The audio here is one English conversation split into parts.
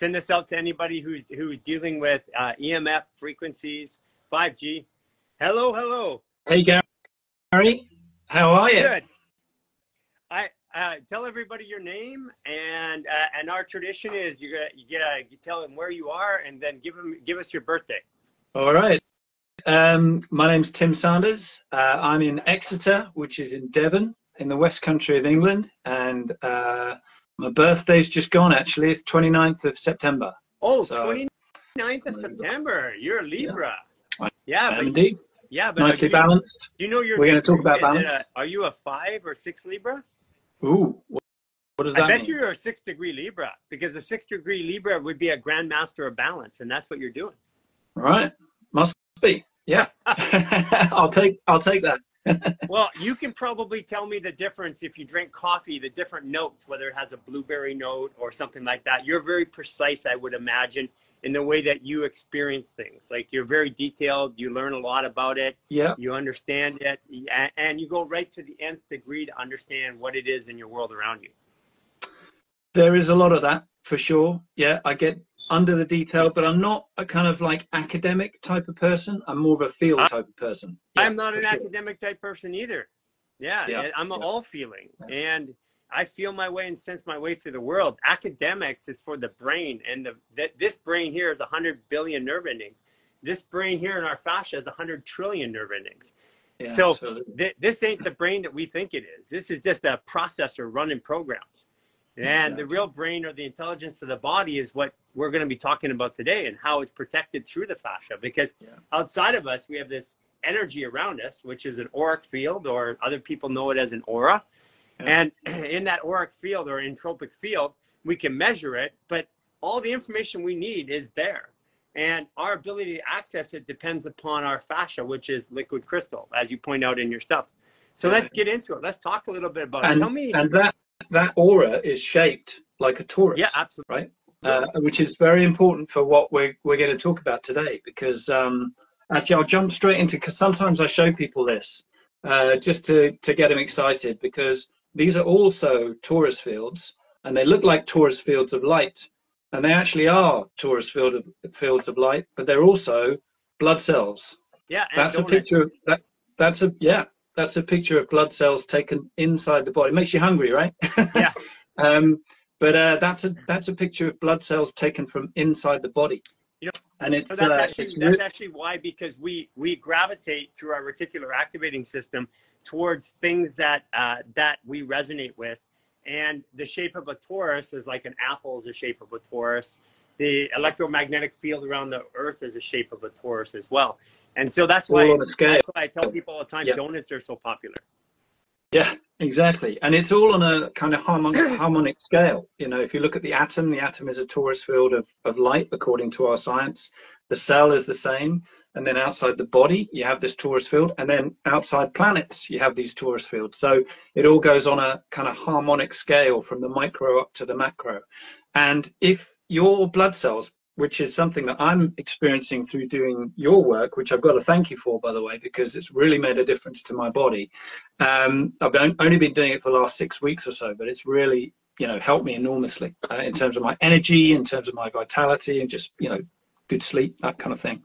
Send this out to anybody who's dealing with EMF frequencies, 5G. Hello, hello. Hey, Gary. How are you? Good. Tell everybody your name, and our tradition is you tell them where you are, and then give us your birthday. All right. My name's Tim Sanders. I'm in Exeter, which is in Devon, in the West Country of England, and my birthday's just gone. Actually, it's 29th of September. Oh, so, 29th of September. You're a Libra. Yeah, indeed. Yeah, but nicely balanced. Do you know your? We're going to talk about balance. Are you a 5 or 6 Libra? Ooh, what does that mean? I bet you're a 6-degree Libra, because a 6-degree Libra would be a grandmaster of balance, and that's what you're doing. Right, must be. Yeah, I'll take that. Well, you can probably tell me the difference if you drink coffee, the different notes, whether it has a blueberry note or something like that. You're very precise, I would imagine, in the way that you experience things. Like, you're very detailed, you learn a lot about it, yeah, you understand it, and you go right to the nth degree to understand what it is in your world around you. There is a lot of that, for sure. Yeah, I get under the detail, but I'm not a kind of like academic type of person. I'm more of a feel type of person. Yeah, I'm not an academic type person either. Yeah. I'm all feeling. Yeah. And I feel my way and sense my way through the world. Academics is for the brain, and this brain here is 100 billion nerve endings. This brain here in our fascia is 100 trillion nerve endings. Yeah, so this ain't the brain that we think it is. This is just a processor running programs. And the real brain, or the intelligence of the body, is what we're going to be talking about today, and how it's protected through the fascia. Because outside of us, we have this energy around us, which is an auric field, or other people know it as an aura. And in that auric field, or entropic field, we can measure it, but all the information we need is there. And our ability to access it depends upon our fascia, which is liquid crystal, as you point out in your stuff. So let's get into it. Let's talk a little bit about it. Tell me. And that aura is shaped like a torus. Yeah, absolutely. Right? Which is very important for what we're going to talk about today, because actually I'll jump straight into, because sometimes I show people this just to get them excited, because these are also torus fields, and they look like torus fields of light, and they actually are torus fields of light, but they're also blood cells. Yeah, and that's donuts. A picture of that. That's a picture of blood cells taken inside the body. It makes you hungry, right? Yeah. But that's a picture of blood cells taken from inside the body. You know, and it's, that's actually why, because we gravitate through our reticular activating system towards things that we resonate with. And the shape of a torus is like an apple is the shape of a torus. The electromagnetic field around the earth is the shape of a torus as well. And so that's why I tell people all the time, donuts are so popular. Yeah, exactly. And it's all on a kind of harmonic scale. You know, if you look at the atom is a torus field of light, according to our science. The cell is the same. And then outside the body, you have this torus field. And then outside planets, you have these torus fields. So it all goes on a kind of harmonic scale from the micro up to the macro. And if your blood cells, which is something that I'm experiencing through doing your work, which I've got to thank you for, by the way, because it's really made a difference to my body. I've only been doing it for the last 6 weeks or so, but it's really, helped me enormously in terms of my energy, in terms of my vitality, and just, good sleep, that kind of thing.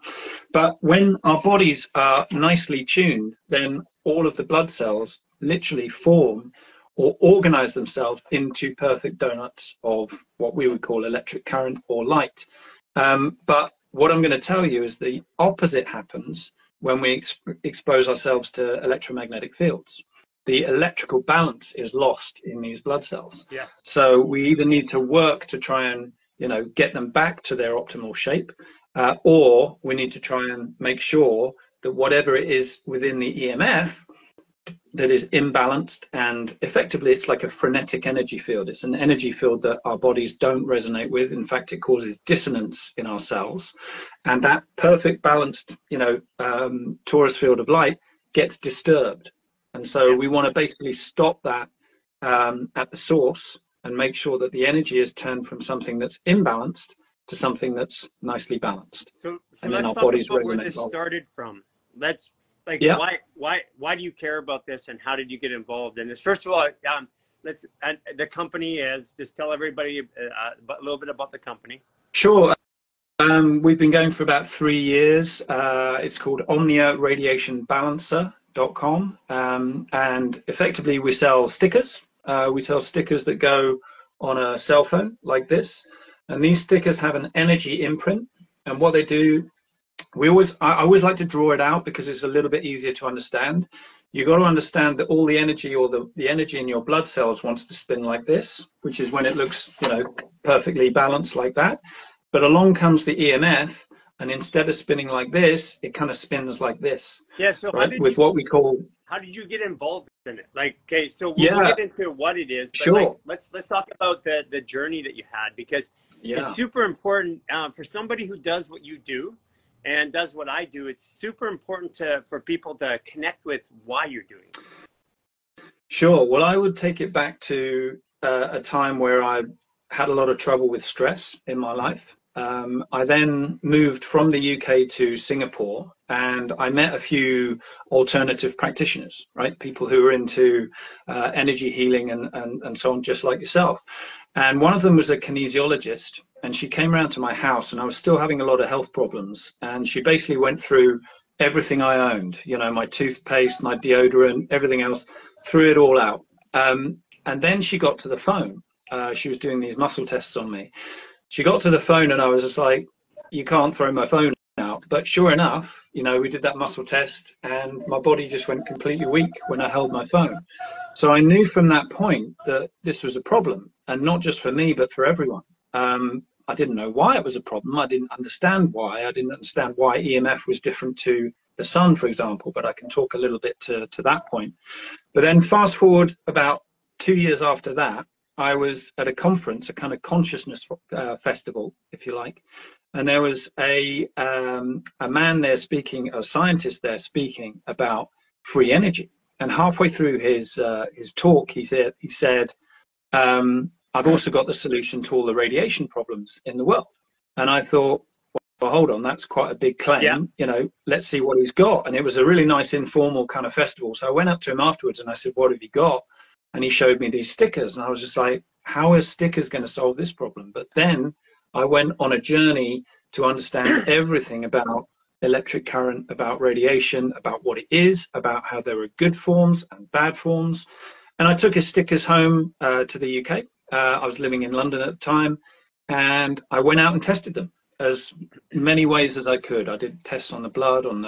But when our bodies are nicely tuned, then all of the blood cells literally form or organize themselves into perfect donuts of what we would call electric current or light. But what I'm going to tell you is the opposite happens when we expose ourselves to electromagnetic fields. The electrical balance is lost in these blood cells. Yes. So we either need to work to try and, get them back to their optimal shape, or we need to try and make sure that whatever it is within the EMF that is imbalanced, and effectively it's like a frenetic energy field. It's an energy field that our bodies don't resonate with. In fact, it causes dissonance in our cells, and that perfect balanced, torus field of light gets disturbed. And so we want to basically stop that at the source and make sure that the energy is turned from something that's imbalanced to something that's nicely balanced. So and let's talk about where this started from. Why do you care about this, and how did you get involved in this? First of all, the company is, just tell everybody a little bit about the company. Sure. We've been going for about 3 years. It's called Omnia Radiation Balancer.com. And effectively we sell stickers. We sell stickers that go on a cell phone like this. And these stickers have an energy imprint. And what they do, I always like to draw it out because it's a little bit easier to understand. You've got to understand that all the energy, or the energy in your blood cells, wants to spin like this, which is when it looks, perfectly balanced like that. But along comes the EMF, and instead of spinning like this, it kind of spins like this. Yeah. So right? With what we call. How did you get involved in it? Like, okay, so we'll get into what it is, but sure. let's talk about the journey that you had, because it's super important for somebody who does what you do and does what I do. It's super important for people to connect with why you're doing it. Sure. Well, I would take it back to a time where I had a lot of trouble with stress in my life. I then moved from the UK to Singapore, and I met a few alternative practitioners, right? People who are into energy healing and so on, just like yourself. And one of them was a kinesiologist, and she came around to my house, and I was still having a lot of health problems. And she basically went through everything I owned, my toothpaste, my deodorant, everything else, threw it all out. And then she got to the phone. She was doing these muscle tests on me. She got to the phone, and I was just like, you can't throw my phone out. But sure enough, we did that muscle test, and my body just went completely weak when I held my phone. So I knew from that point that this was a problem, and not just for me, but for everyone. I didn't know why it was a problem. I didn't understand why. I didn't understand why EMF was different to the sun, for example, but I can talk a little bit to that point. But then fast forward about 2 years after that, I was at a conference, a kind of consciousness festival, if you like, and there was a man there speaking, a scientist there speaking about free energy. And halfway through his talk, he said, I've also got the solution to all the radiation problems in the world. And I thought, well, hold on, that's quite a big claim. Yeah. Let's see what he's got. And it was a really nice informal kind of festival. So I went up to him afterwards and I said, what have you got? And he showed me these stickers, and I was just like, how are stickers going to solve this problem? But then I went on a journey to understand everything about electric current, about radiation, about what it is, about how there are good forms and bad forms. And I took his stickers home to the UK. I was living in London at the time, and I went out and tested them as many ways as I could. I did tests on the blood, on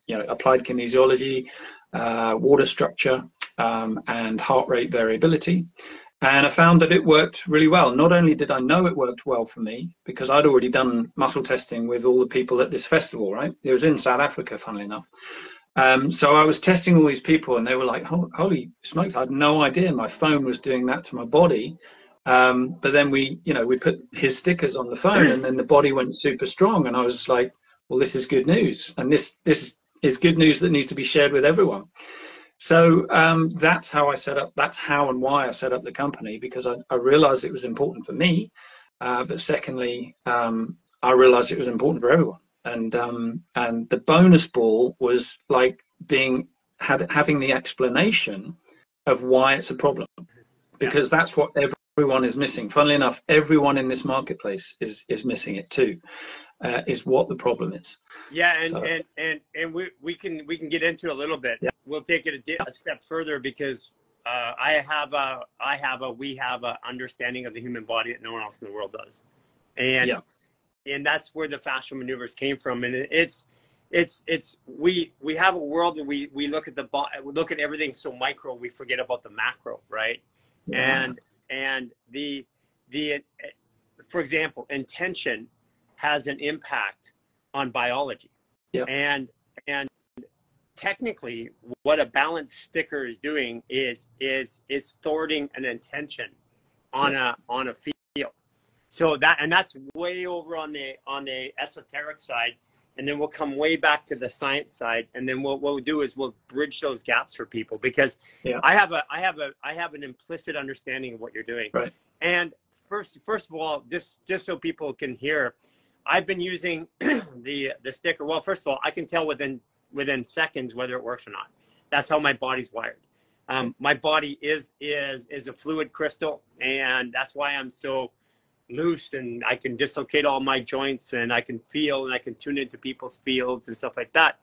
applied kinesiology, water structure, and heart rate variability. And I found that it worked really well. Not only did I know it worked well for me, because I'd already done muscle testing with all the people at this festival, right? It was in South Africa, funnily enough. So I was testing all these people, and they were like, holy smokes, I had no idea my phone was doing that to my body. But then we put his stickers on the phone, and then the body went super strong. And I was like, well, this is good news. And this is good news that needs to be shared with everyone. So that's how I set up, that's how and why I set up the company, because I realized it was important for me. But secondly, I realized it was important for everyone. And the bonus ball was like having the explanation of why it's a problem, because that's what everyone is missing. Funnily enough, everyone in this marketplace is missing it too, is what the problem is. Yeah, and we can get into a little bit. Yeah. We'll take it a step further, because we have a understanding of the human body that no one else in the world does, and that's where the fascial maneuvers came from. And we have a world that we look at everything so micro, we forget about the macro, right? Yeah. And the for example, intention has an impact on biology. Yeah. And technically what a balance sticker is doing is thwarting an intention on a field. So that's way over on the esoteric side, and then we'll come way back to the science side, and then what we'll do is we'll bridge those gaps for people, because I have an implicit understanding of what you're doing. Right. And first of all, just so people can hear, I've been using the sticker. Well, first of all, I can tell within seconds whether it works or not. That's how my body's wired. My body is a fluid crystal, and that's why I'm so loose, and I can dislocate all my joints, and I can feel, and I can tune into people's fields and stuff like that.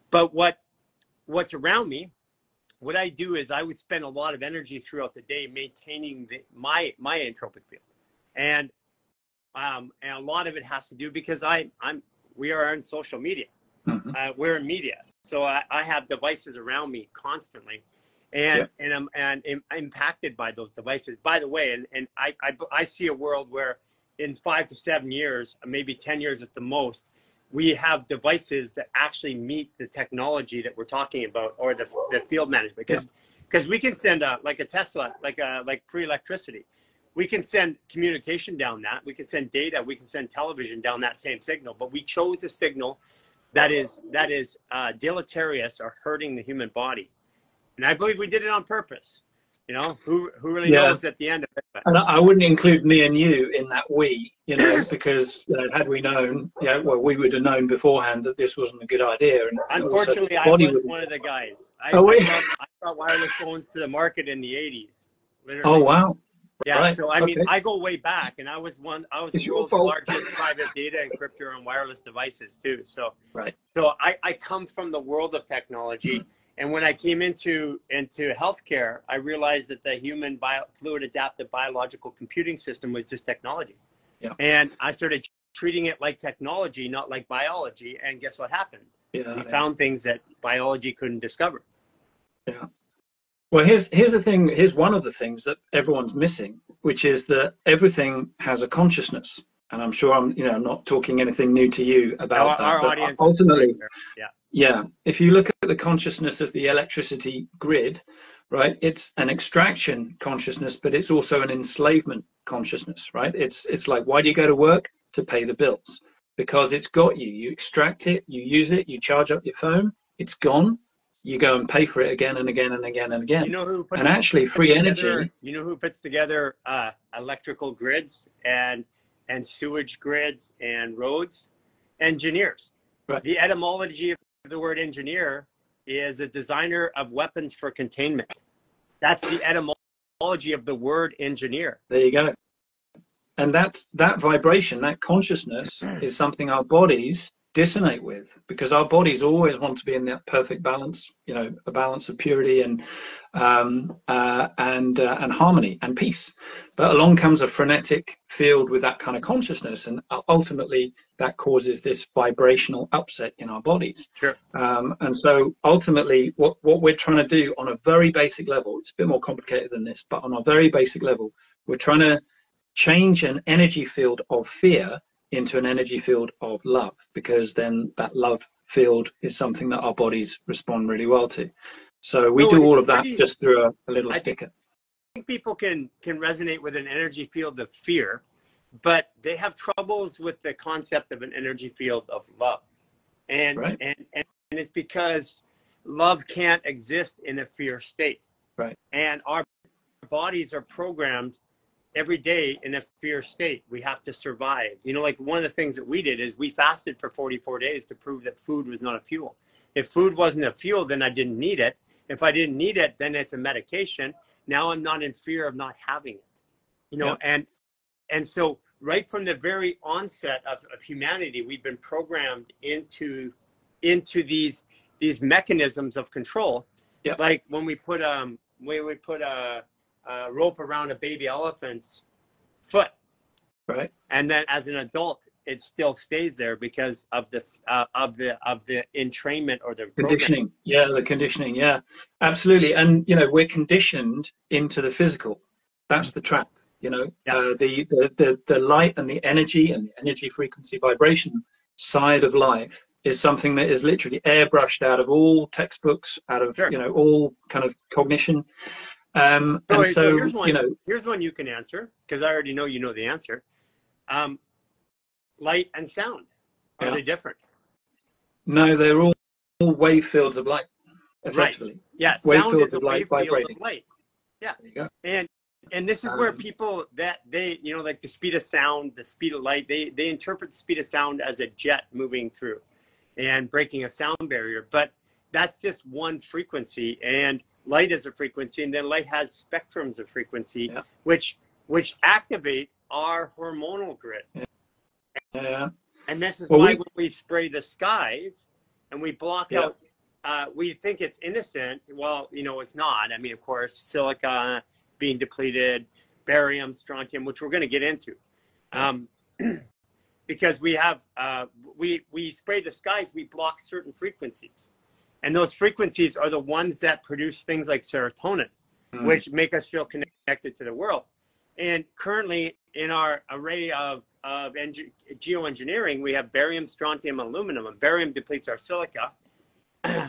But what's around me, what I do is I would spend a lot of energy throughout the day maintaining my entropic field, and a lot of it has to do because we are in social media. We're in media, so I have devices around me constantly, and I'm impacted by those devices. By the way, and I see a world where in 5 to 7 years, maybe 10 years at the most, we have devices that actually meet the technology that we're talking about, or the field management. Because we can send like a Tesla, like free electricity. We can send communication down that. We can send data. We can send television down that same signal. But we chose a signal that is deleterious or hurting the human body, and I believe we did it on purpose. You know, who really knows at the end of it? And I wouldn't include me and you in that we, you know, because had we known, well, we would have known beforehand that this wasn't a good idea. And unfortunately, I was one of the guys. I brought wireless phones to the market in the 80s. Literally. Oh wow! Yeah, right. So I mean, I go way back, and I was the world's largest private data encryptor on wireless devices too. So so I come from the world of technology, and when I came into healthcare, I realized that the human fluid adaptive biological computing system was just technology, and I started treating it like technology, not like biology. And guess what happened? We found things that biology couldn't discover. Yeah. Well, here's the thing. Here's one of the things that everyone's missing, which is that everything has a consciousness. And I'm sure I'm not talking anything new to you about that. Our audience ultimately, if you look at the consciousness of the electricity grid, right, it's an extraction consciousness, but it's also an enslavement consciousness, right? It's like, why do you go to work? To pay the bills, because it's got you. You extract it, you use it, you charge up your phone, it's gone. You go and pay for it again and again and again and again. And actually, free energy. You know who puts together electrical grids and sewage grids and roads? Engineers. Right. The etymology of the word engineer is a designer of weapons for containment. That's the etymology of the word engineer. There you go. And that vibration, that consciousness, is something our bodies dissonate with, because our bodies always want to be in that perfect balance, a balance of purity and harmony and peace. But along comes a frenetic field with that kind of consciousness, and ultimately that causes this vibrational upset in our bodies. Sure. And so ultimately what we're trying to do on a very basic level, it's a bit more complicated than this, but on a very basic level, we're trying to change an energy field of fear into an energy field of love, because then that love field is something that our bodies respond really well to. So we do all of that just through a little sticker. I think people can resonate with an energy field of fear, but they have troubles with the concept of an energy field of love. And it's because love can't exist in a fear state. Right. And our bodies are programmed every day in a fear state. We have to survive. Like one of the things that we did is we fasted for 44 days to prove that food was not a fuel. If food wasn't a fuel, then I didn't need it. If I didn't need it, then it's a medication. Now I'm not in fear of not having it. And so right from the very onset of humanity, we've been programmed into these mechanisms of control. Like when we put a rope around a baby elephant's foot, right? And then as an adult, it still stays there because of the entrainment or the conditioning. The conditioning. Yeah, absolutely. And we're conditioned into the physical. That's the trap. The light and the energy frequency vibration side of life is something that is literally airbrushed out of all textbooks, out of all kind of cognition. So here's one you can answer, because I already know the answer. Light and sound, are they different? No, they're all wave fields of light, effectively. Right. Yeah, sound is a wave field of light. Yeah. There you go. And this is where people that like the speed of sound, the speed of light, they interpret the speed of sound as a jet moving through and breaking a sound barrier. But that's just one frequency, and light is a frequency, and then light has spectrums of frequency, which which activate our hormonal grid. Yeah. And this is why when we spray the skies and we block out, we think it's innocent. Well, you know, it's not. I mean, of course, silica being depleted, barium, strontium, which we're going to get into. Because we have, we spray the skies, we block certain frequencies. And those frequencies are the ones that produce things like serotonin, which make us feel connected to the world. And currently in our array of geoengineering, we have barium, strontium, aluminum. And barium depletes our silica.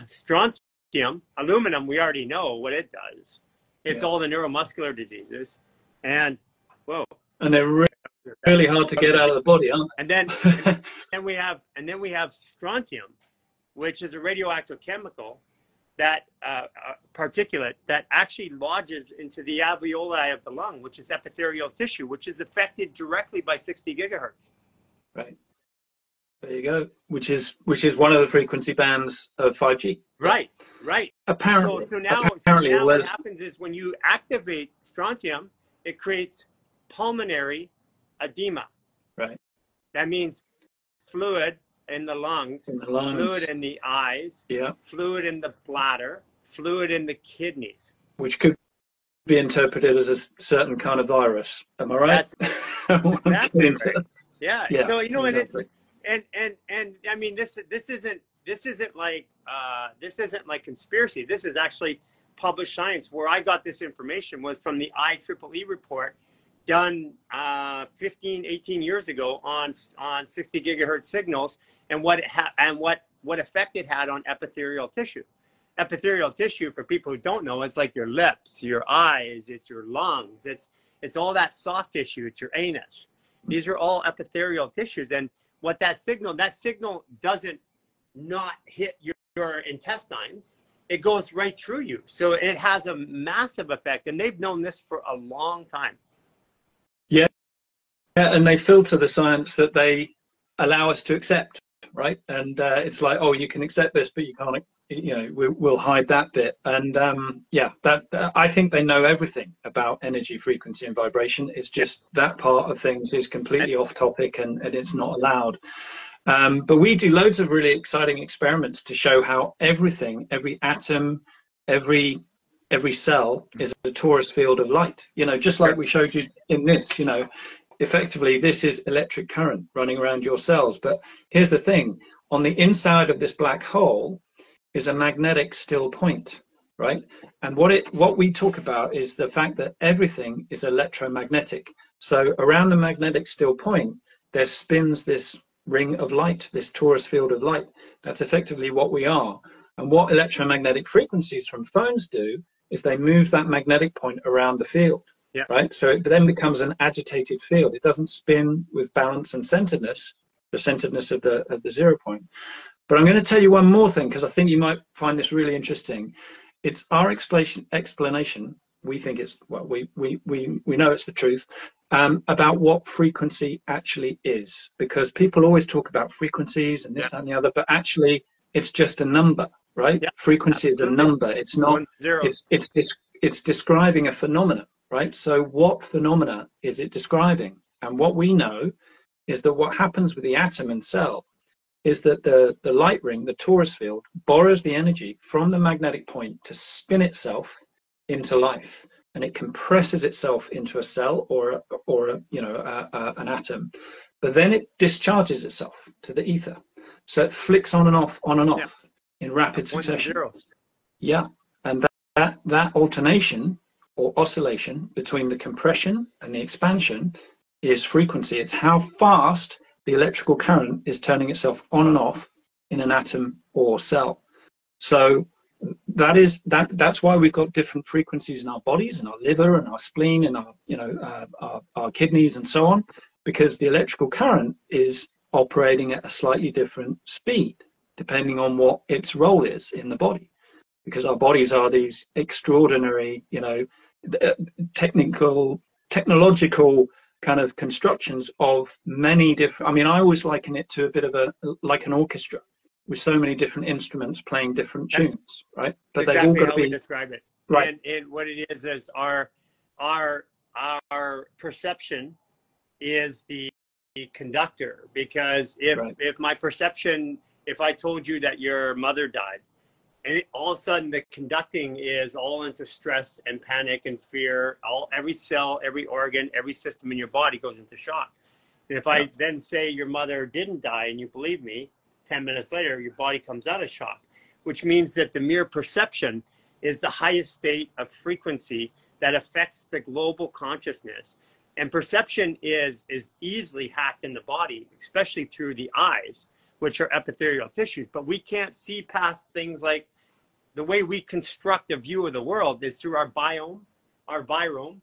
Strontium, aluminum, we already know what it does. It's all the neuromuscular diseases. And, whoa. And they're really hard to get out of the body, aren't they? And then we have strontium, which is a radioactive chemical that particulate that actually lodges into the alveoli of the lung, which is epithelial tissue, which is affected directly by 60 gigahertz. Right. There you go. Which is one of the frequency bands of 5G. Right. Apparently. So now what happens is when you activate strontium, it creates pulmonary edema. Right. That means fluid in the lungs, fluid in the eyes, fluid in the bladder, fluid in the kidneys. Which could be interpreted as a certain kind of virus. Am I right? That's exactly right. Yeah. So, you know, exactly. and I mean, this isn't like conspiracy. This is actually published science. Where I got this information was from the IEEE report done 18 years ago on 60 gigahertz signals and what effect it had on epithelial tissue. Epithelial tissue, for people who don't know, it's like your lips, your eyes, it's your lungs, it's all that soft tissue, it's your anus. These are all epithelial tissues, and what that signal doesn't not hit your intestines. It goes right through you. So it has a massive effect, and they've known this for a long time. Yeah, and they filter the science that they allow us to accept, right? And it's like, oh, you can accept this, but you can't, you know, we'll hide that bit. And I think they know everything about energy, frequency, and vibration. It's just that part of things is completely off topic, and it's not allowed. But we do loads of really exciting experiments to show how everything, every atom, every cell is a torus field of light, you know, just like we showed you in this, you know, effectively this is electric current running around your cells. But here's the thing, on the inside of this black hole is a magnetic still point, right? And what we talk about is the fact that everything is electromagnetic. So around the magnetic still point, there spins this ring of light, this torus field of light. That's effectively what we are. And what electromagnetic frequencies from phones do is they move that magnetic point around the field, right? So it then becomes an agitated field. It doesn't spin with balance and centeredness, the centeredness of the 0 point. But I'm going to tell you one more thing, because I think you might find this really interesting. It's our explanation. We think it's, well, we know it's the truth, about what frequency actually is, because people always talk about frequencies and this, that, and the other, but actually it's just a number. Right? Frequency is a number. It's not. It's describing a phenomenon, right? So what phenomena is it describing? And what we know is that what happens with the atom and cell is that the light ring, the torus field, borrows the energy from the magnetic point to spin itself into life, and it compresses itself into a cell or an atom, but then it discharges itself to the ether. So it flicks on and off, in rapid succession. Yeah, and that alternation or oscillation between the compression and the expansion is frequency. It's how fast the electrical current is turning itself on and off in an atom or cell. So that's why we've got different frequencies in our bodies, in our liver and our spleen and our kidneys and so on, because the electrical current is operating at a slightly different speed depending on what its role is in the body, because our bodies are these extraordinary, you know, technological kind of constructions of many different, I mean, I always liken it to a bit of like an orchestra with so many different instruments playing different tunes, right? But exactly they've all got how to be we describe it, right. And what it is our our perception is the conductor, because if my perception, if I told you that your mother died, and all of a sudden the conducting is all into stress and panic and fear, every cell, every organ, every system in your body goes into shock. And if I then say your mother didn't die and you believe me, 10 minutes later, your body comes out of shock, which means that the mere perception is the highest state of frequency that affects the global consciousness. And perception is easily hacked in the body, especially through the eyes, which are epithelial tissues. But we can't see past things like the way we construct a view of the world is through our biome, our virome,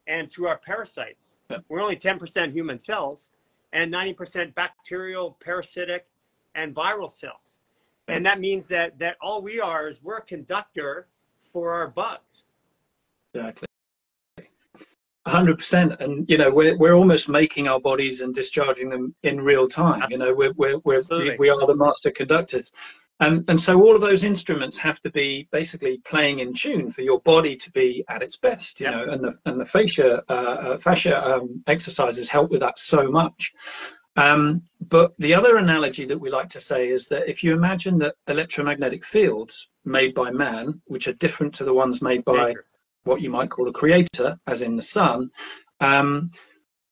and through our parasites. We're only 10% human cells and 90% bacterial, parasitic, and viral cells. And that means that all we are is we're a conductor for our bugs. Exactly. 100%. And, you know, we're almost making our bodies and discharging them in real time. You know, we are the master conductors. And so all of those instruments have to be basically playing in tune for your body to be at its best, you know, and the fascia exercises help with that so much. But the other analogy that we like to say is that if you imagine that electromagnetic fields made by man, which are different to the ones made by what you might call a creator, as in the sun,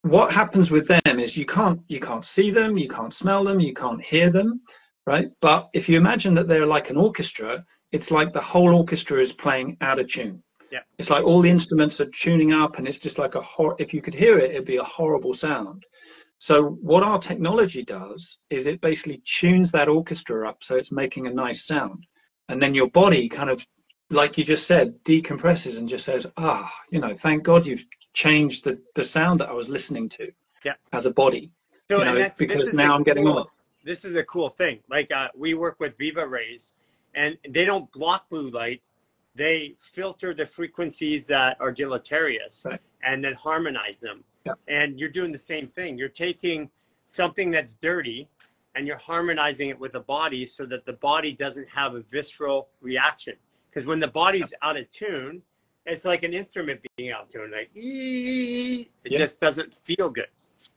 what happens with them is you can't see them, you can't smell them, you can't hear them. Right, but if you imagine that they're like an orchestra, it's like the whole orchestra is playing out of tune. Yeah, it's like all the instruments are tuning up, and it's just like if you could hear it, it'd be a horrible sound. So what our technology does is it basically tunes that orchestra up so it's making a nice sound, and then your body kind of, like you just said, decompresses and just says, you know, thank God you've changed the sound that I was listening to as a body. So, you know, because now I'm getting on it. This is a cool thing. Like we work with Viva Rays, and they don't block blue light. They filter the frequencies that are deleterious and then harmonize them. And you're doing the same thing. You're taking something that's dirty and you're harmonizing it with the body so that the body doesn't have a visceral reaction. Because when the body's out of tune, it's like an instrument being out of tune. Like, it just doesn't feel good.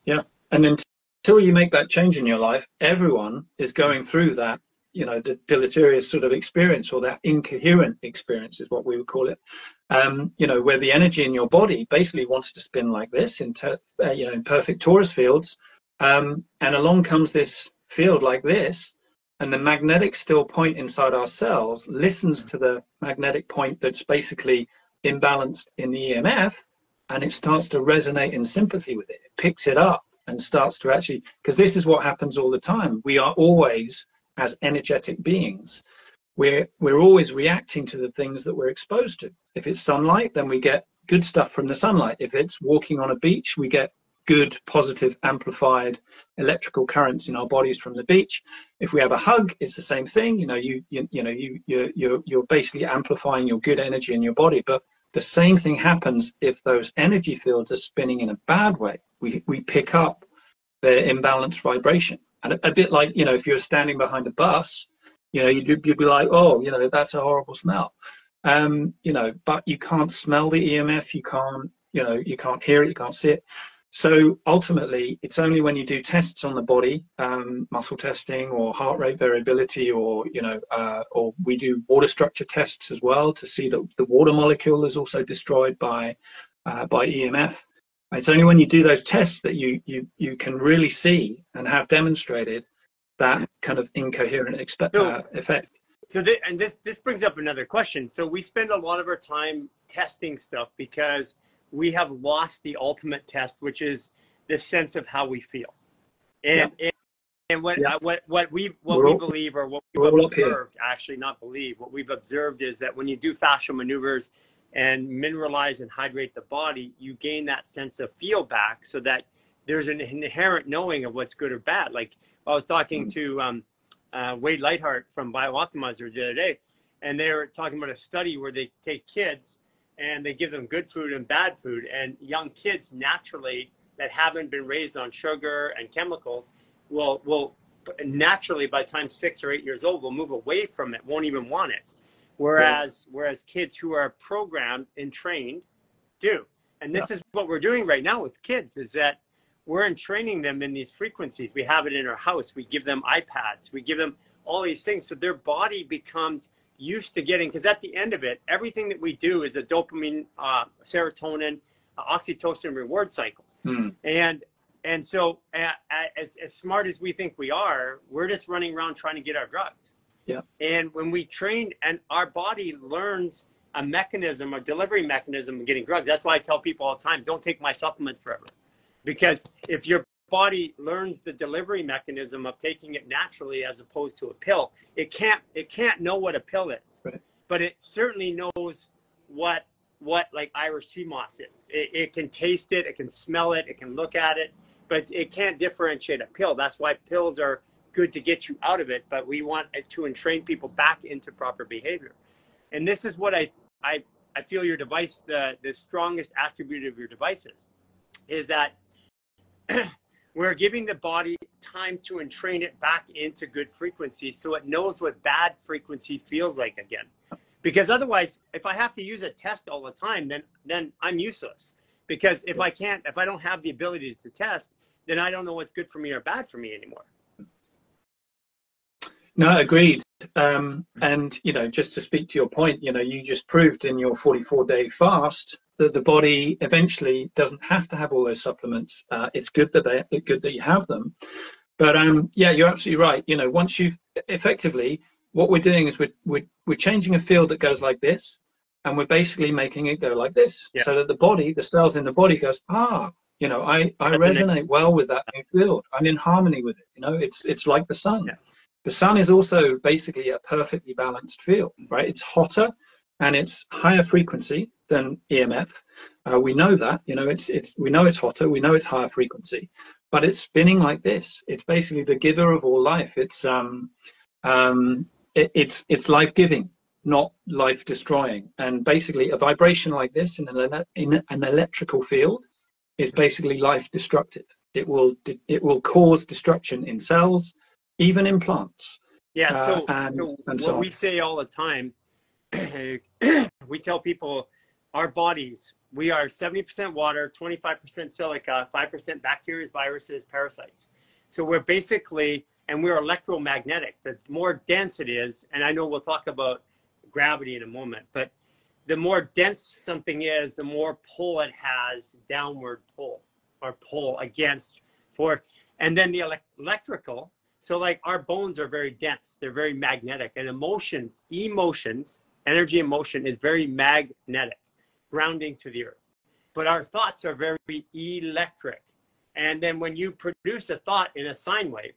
Yeah. And then until you make that change in your life, everyone is going through that, you know, the deleterious sort of experience, or that incoherent experience is what we would call it. You know, where the energy in your body basically wants to spin like this in perfect torus fields, and along comes this field like this, and the magnetic still point inside our cells listens to the magnetic point that's basically imbalanced in the EMF, and it starts to resonate in sympathy with it. It picks it up and starts to actually, because this is what happens all the time. We are always, as energetic beings, we're always reacting to the things that we're exposed to. If it's sunlight, then we get good stuff from the sunlight. If it's walking on a beach, we get good, positive, amplified electrical currents in our bodies from the beach. If we have a hug, it's the same thing. You know, you're basically amplifying your good energy in your body. But the same thing happens if those energy fields are spinning in a bad way. We pick up their imbalanced vibration. And a bit like, you know, if you're standing behind a bus, you know, you'd be like, oh, you know, that's a horrible smell. You know, but you can't smell the EMF, you can't hear it, you can't see it. So ultimately, it's only when you do tests on the body, muscle testing or heart rate variability, or, you know, or we do water structure tests as well to see that the water molecule is also destroyed by EMF. It's only when you do those tests that you can really see and have demonstrated that kind of incoherent effect. So this brings up another question. So we spend a lot of our time testing stuff because we have lost the ultimate test, which is the sense of how we feel. And what we believe, or what we've observed, actually not believe, what we've observed is that when you do fascial maneuvers and mineralize and hydrate the body, you gain that sense of feel back, so that there's an inherent knowing of what's good or bad. Like I was talking to Wade Lightheart from Biooptimizer the other day, and they were talking about a study where they take kids and they give them good food and bad food, and young kids naturally that haven't been raised on sugar and chemicals will naturally, by the time 6 or 8 years old, will move away from it, won't even want it. Whereas kids who are programmed and trained do. And this is what we're doing right now with kids, is that we're entraining them in these frequencies. We have it in our house. We give them iPads. We give them all these things. So their body becomes used to getting, because at the end of it, everything that we do is a dopamine, serotonin, oxytocin reward cycle. And so as smart as we think we are, we're just running around trying to get our drugs. Yeah. And when we train, and our body learns a mechanism, a delivery mechanism of getting drugs. That's why I tell people all the time, don't take my supplements forever. Because if your body learns the delivery mechanism of taking it naturally as opposed to a pill, it can't know what a pill is. Right. But it certainly knows what like Irish sea moss is. It can taste it, it can smell it, it can look at it, but it can't differentiate a pill. That's why pills are good to get you out of it, but we want to entrain people back into proper behavior. And this is what I feel your device, the strongest attribute of your device is that we're giving the body time to entrain it back into good frequency so it knows what bad frequency feels like again. Because otherwise, if I have to use a test all the time, then I'm useless. Because if I don't have the ability to test, then I don't know what's good for me or bad for me anymore. No, agreed. And, you know, just to speak to your point, you know, you just proved in your 44-day fast that the body eventually doesn't have to have all those supplements. It's good that you have them. But yeah, you're absolutely right. You know, once you've effectively, what we're doing is we're changing a field that goes like this, and we're basically making it go like this, so that the cells in the body goes, you know, I resonate well with that new field. I'm in harmony with it. You know, it's like the sun. Yeah. The sun is also basically a perfectly balanced field, right? It's hotter and it's higher frequency than EMF. We know that, you know, we know it's hotter, we know it's higher frequency, but it's spinning like this. It's basically the giver of all life. It's life-giving, not life-destroying. And basically, a vibration like this in an electrical field is basically life-destructive. It will cause destruction in cells, even in plants. Yeah. So what we say all the time, we tell people, our bodies, we are 70% water, 25% silica, 5% bacteria, viruses, parasites. So we're basically, and we're electromagnetic. The more dense it is, and I know we'll talk about gravity in a moment, but the more dense something is, the more pull it has, downward pull, or pull against for, and then the electrical. So like our bones are very dense, they're very magnetic, and emotions, energy and motion is very magnetic, grounding to the earth. But our thoughts are very electric. And then when you produce a thought in a sine wave,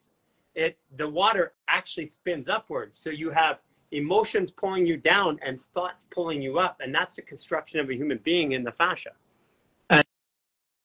the water actually spins upwards. So you have emotions pulling you down and thoughts pulling you up. And that's the construction of a human being in the fascia.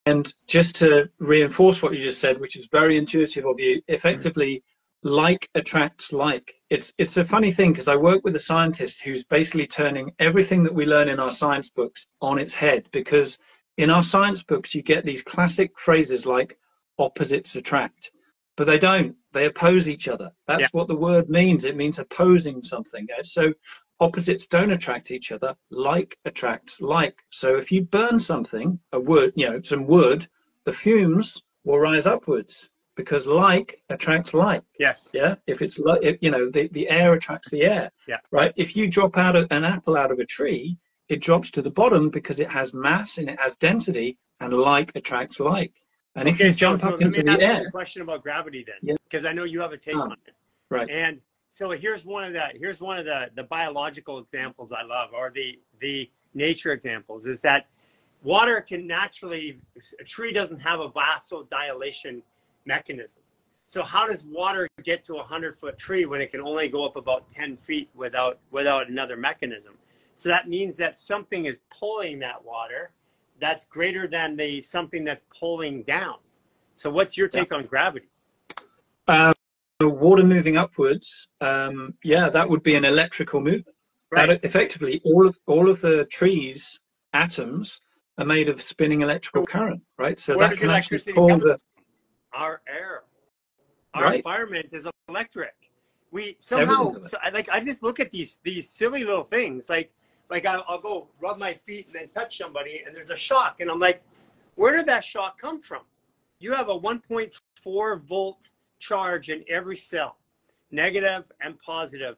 And just to reinforce what you just said, which is very intuitive of you, effectively, like attracts like. It's a funny thing, because I work with a scientist who's basically turning everything that we learn in our science books on its head, because in our science books, you get these classic phrases like opposites attract, but they don't. They oppose each other. That's what the word means. It means opposing something. So opposites don't attract each other. Like attracts like. So if you burn something, some wood, the fumes will rise upwards, because like attracts like. Yes. Yeah. If it's like, the air attracts the air. Yeah. Right. If you drop out an apple out of a tree, it drops to the bottom because it has mass and it has density, and like attracts like. And if you jump up into the air. Let me ask you a question about gravity then, because I know you have a take on it. Right. And so here's one of the biological examples I love, or the nature examples, is that water can naturally, a tree doesn't have a vasodilation mechanism. So how does water get to a 100-foot tree when it can only go up about 10 feet without another mechanism? So that means that something is pulling that water that's greater than the something that's pulling down. So what's your take on gravity? Water moving upwards, that would be an electrical movement. Right. That effectively, all of the trees' atoms are made of spinning electrical current, right? So where that does can electricity actually come pull from? Our air. Our environment is electric. We somehow, I just look at these silly little things. Like like I'll go rub my feet and then touch somebody and there's a shock. And I'm like, where did that shock come from? You have a 1.4 volt charge in every cell, negative and positive.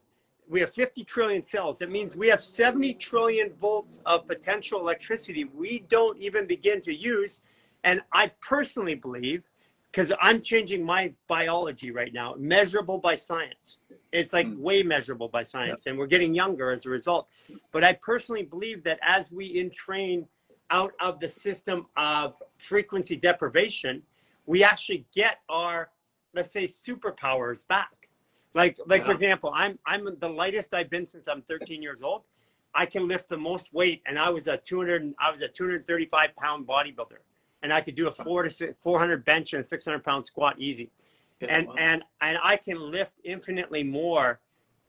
We have 50 trillion cells. That means we have 70 trillion volts of potential electricity we don't even begin to use. And I personally believe, because I'm changing my biology right now, measurable by science. It's like way measurable by science, and we're getting younger as a result. But I personally believe that as we entrain out of the system of frequency deprivation, we actually get our, let's say, superpowers back. Like for example, I'm the lightest I've been since I'm 13 years old. I can lift the most weight, and I was a 235 pound bodybuilder, and I could do a 400 bench and a 600 pound squat easy. And I can lift infinitely more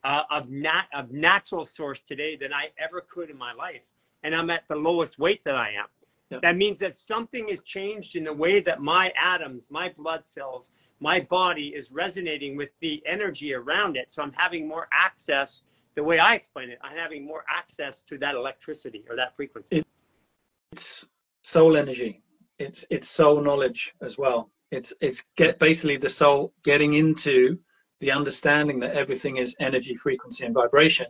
of natural source today than I ever could in my life. And I'm at the lowest weight that I am. That means that something has changed in the way that my atoms, my blood cells, my body is resonating with the energy around it. So I'm having more access, the way I explain it, I'm having more access to that electricity or that frequency. It's soul energy. It's soul knowledge as well. It's basically the soul getting into the understanding that everything is energy, frequency, and vibration.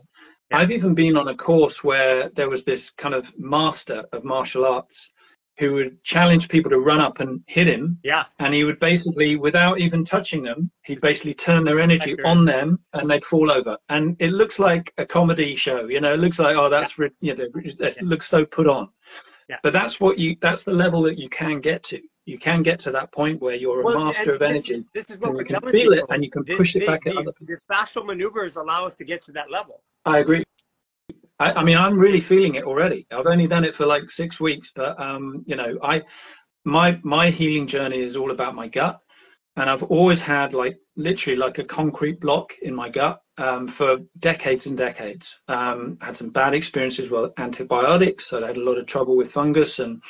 Yeah. I've even been on a course where there was this kind of master of martial arts who would challenge people to run up and hit him. Yeah. And he would basically, without even touching them, he'd basically turn their energy on them and they'd fall over. And it looks like a comedy show, you know, it looks like, oh, that's, you know, it looks so put on. Yeah. But that's the level that you can get to. You can get to that point where you're a master of energy. This is what we're telling people. Feel it and you can push it back at other people. The fascial maneuvers allow us to get to that level. I agree. I mean, I'm really feeling it already. I've only done it for like 6 weeks, but you know, my healing journey is all about my gut, and I've always had like literally like a concrete block in my gut for decades and decades. Had some bad experiences with antibiotics. I had a lot of trouble with fungus and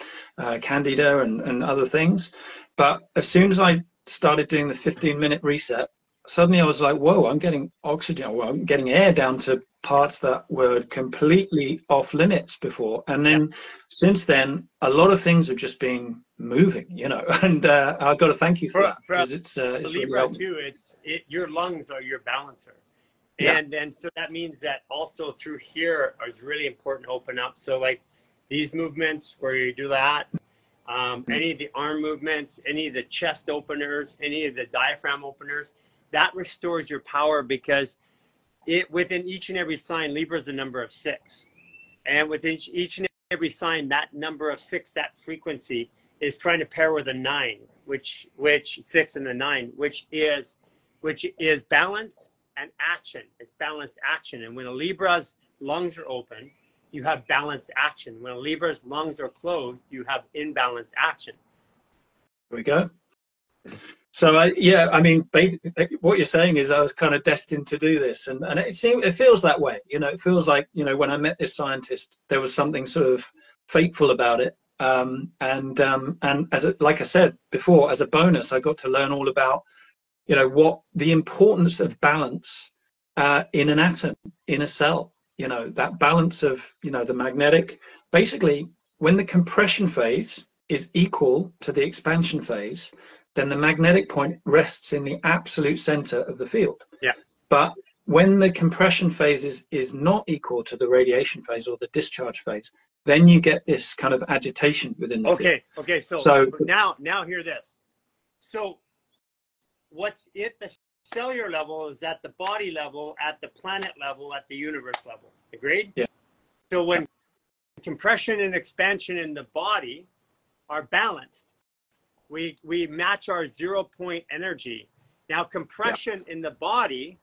candida and other things. But as soon as I started doing the 15-minute reset, suddenly I was like, whoa, I'm getting oxygen, well, I'm getting air down to parts that were completely off limits before. And then since then, a lot of things have just been moving, you know, and I've got to thank you for that, because it's Libra really too. Your lungs are your balancer. And then so that means that also through here is really important to open up. So like these movements where you do that, any of the arm movements, any of the chest openers, any of the diaphragm openers, that restores your power, because within each and every sign, Libra is a number of 6. And within each and every sign, that number of 6, that frequency is trying to pair with a 9, which 6 and the 9, which is balance and action. It's balanced action. And when a Libra's lungs are open, you have balanced action. When a Libra's lungs are closed, you have imbalanced action. There we go. So I mean, what you're saying is I was kind of destined to do this, and it feels that way. You know, it feels like, you know, when I met this scientist, there was something sort of fateful about it. And like I said before, as a bonus, I got to learn all about, you know, what the importance of balance in an atom, in a cell. You know, that balance of, you know, the magnetic. Basically, when the compression phase is equal to the expansion phase, then the magnetic point rests in the absolute center of the field. Yeah. But when the compression phase is not equal to the radiation phase or the discharge phase, then you get this kind of agitation within the field. Okay. So now hear this. So what's at the cellular level is at the body level, at the planet level, at the universe level. Agreed? Yeah. So when compression and expansion in the body are balanced, we match our 0 point energy. Now compression in the body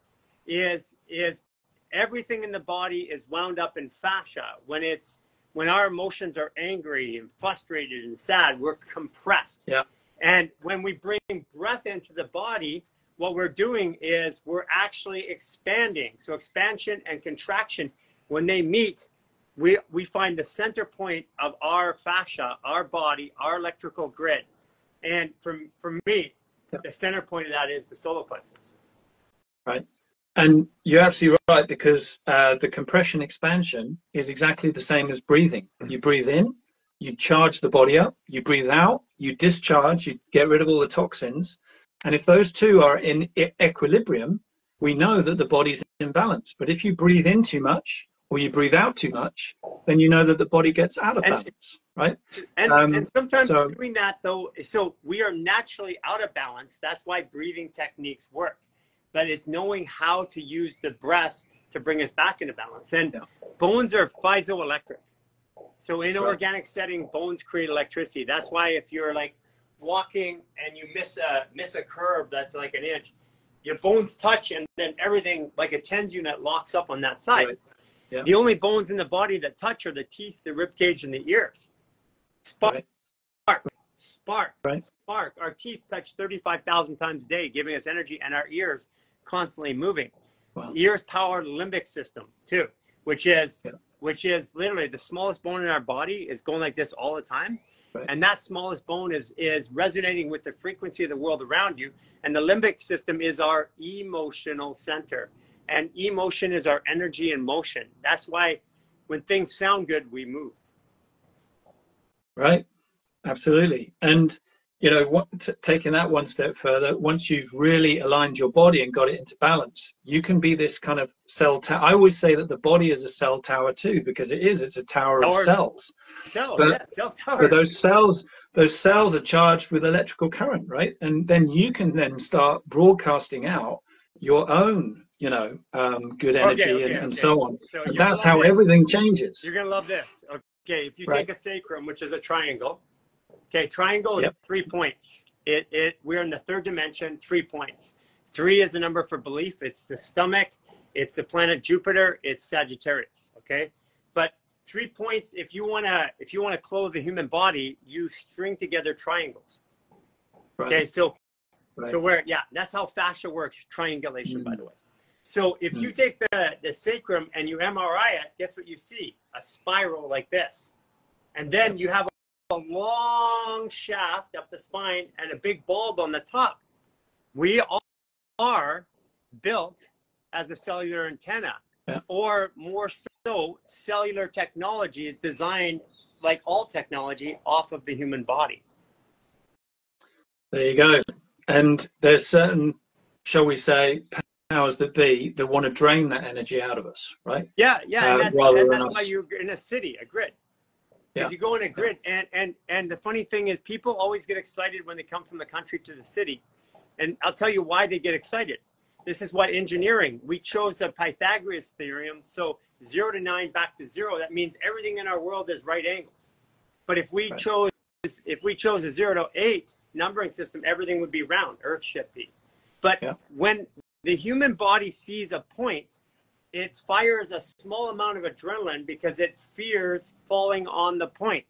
is everything in the body is wound up in fascia. When our emotions are angry and frustrated and sad, we're compressed. Yeah. And when we bring breath into the body, what we're doing is we're actually expanding. So expansion and contraction, when they meet, we find the center point of our fascia, our body, our electrical grid. And for me, the center point of that is the solar plexus. Right. And you're absolutely right, because the compression expansion is exactly the same as breathing. You breathe in, you charge the body up, you breathe out, you discharge, you get rid of all the toxins. And if those two are in equilibrium, we know that the body's in balance. But if you breathe in too much or you breathe out too much, then you know that the body gets out of balance, right? And sometimes doing that, though, so we are naturally out of balance. That's why breathing techniques work. But it's knowing how to use the breath to bring us back into balance. And bones are piezoelectric. So in an organic setting, bones create electricity. That's why if you're like walking and you miss a curve that's like an inch, your bones touch and then everything like a TENS unit locks up on that side. Right. Yeah. The only bones in the body that touch are the teeth, the rib cage, and the ears. Spark. Our teeth touch 35,000 times a day, giving us energy, and our ears constantly moving. Wow. Ears power the limbic system too, which is literally the smallest bone in our body is going like this all the time. Right. And that smallest bone is resonating with the frequency of the world around you. And the limbic system is our emotional center. And emotion is our energy in motion. That's why when things sound good, we move. Right. Absolutely. And, you know, taking that one step further, once you've really aligned your body and got it into balance, you can be this kind of cell tower. I always say that the body is a cell tower too, because it's a tower of cells. Cell tower. But those cells are charged with electrical current, right? And then you can then start broadcasting out your own, you know, good energy and so on. So and that's how everything changes. You're going to love this. Okay, if you take a sacrum, which is a triangle. Okay, triangle is 3 points. We're in the third dimension, 3 points. 3 is the number for belief. It's the stomach. It's the planet Jupiter. It's Sagittarius. Okay, but 3 points. If you wanna clothe the human body, you string together triangles. Right. Okay, so that's how fascia works. Triangulation, by the way. So if you take the sacrum and you MRI it, guess what you see? A spiral like this, and then you have a long shaft up the spine and a big bulb on the top. We all are built as a cellular antenna, or more so, cellular technology is designed, like all technology, off of the human body. There you go. And there's certain, shall we say, powers that be that want to drain that energy out of us, right? Yeah, and that's why you're in a city, a grid. Because you go in a grid, and the funny thing is, people always get excited when they come from the country to the city, and I'll tell you why they get excited. This is what engineering. We chose the Pythagoras theorem, so 0 to 9 back to 0. That means everything in our world is right angles. But if we chose a 0 to 8 numbering system, everything would be round. Earth should be. But when the human body sees a point, it fires a small amount of adrenaline because it fears falling on the point.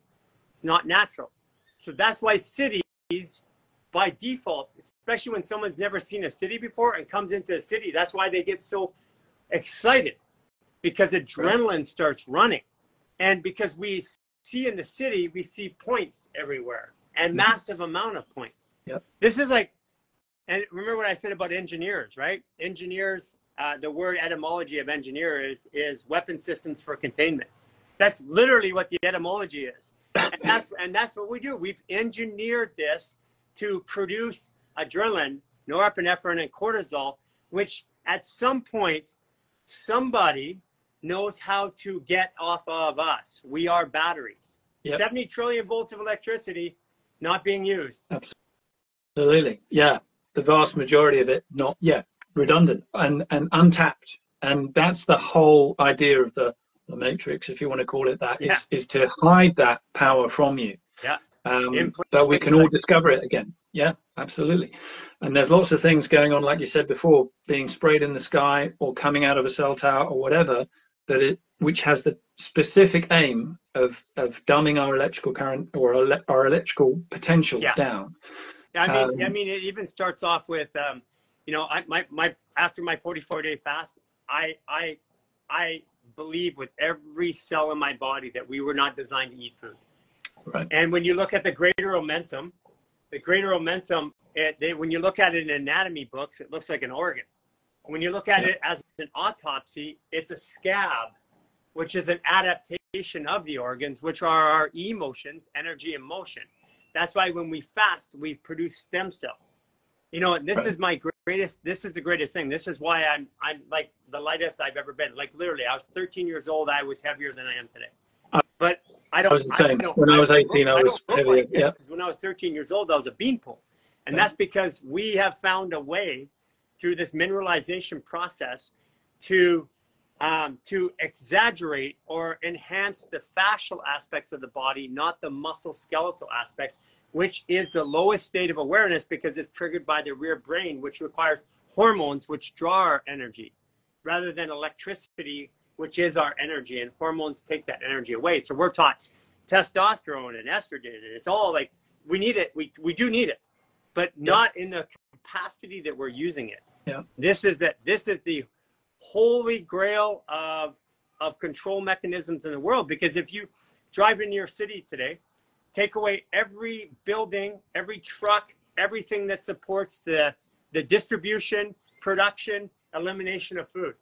It's not natural. So that's why cities, by default, especially when someone's never seen a city before and comes into a city, that's why they get so excited, because adrenaline starts running. And because we see in the city, we see points everywhere and massive amount of points. This is like, and remember what I said about engineers, right? Engineers, the word etymology of engineer is weapon systems for containment. That's literally what the etymology is. And that's what we do. We've engineered this to produce adrenaline, norepinephrine, and cortisol, which at some point, somebody knows how to get off of us. We are batteries. 70 trillion volts of electricity not being used. Absolutely. Yeah. The vast majority of it not redundant and untapped. And that's the whole idea of the matrix, if you want to call it that, is to hide that power from you. So we can all discover it again. Yeah, absolutely. And there's lots of things going on, like you said before, being sprayed in the sky or coming out of a cell tower or whatever, which has the specific aim of dumbing our electrical current or our electrical potential down. I mean, it even starts off with, you know, after my 44-day fast, I believe with every cell in my body that we were not designed to eat food. Right. And when you look at the greater omentum, when you look at it in anatomy books, it looks like an organ. When you look at it as an autopsy, it's a scab, which is an adaptation of the organs, which are our emotions, energy and motion. That's why when we fast, we produce stem cells. You know, and this is my greatest, this is the greatest thing. This is why I'm like the lightest I've ever been. Like literally, I was 13 years old. I was heavier than I am today. But I don't, when I was 18, I was heavier. Yeah. Because when I was 13 years old, I was a beanpole. And that's because we have found a way through this mineralization process to exaggerate or enhance the fascial aspects of the body, not the muscle skeletal aspects, which is the lowest state of awareness because it's triggered by the rear brain, which requires hormones which draw our energy rather than electricity, which is our energy, and hormones take that energy away. So we're taught testosterone and estrogen, and it's all like, we need it. We do need it, but not in the capacity that we're using it. Yeah. This is the holy grail of control mechanisms in the world, because if you drive into your city today, take away every building, every truck, everything that supports the distribution, production, elimination of food.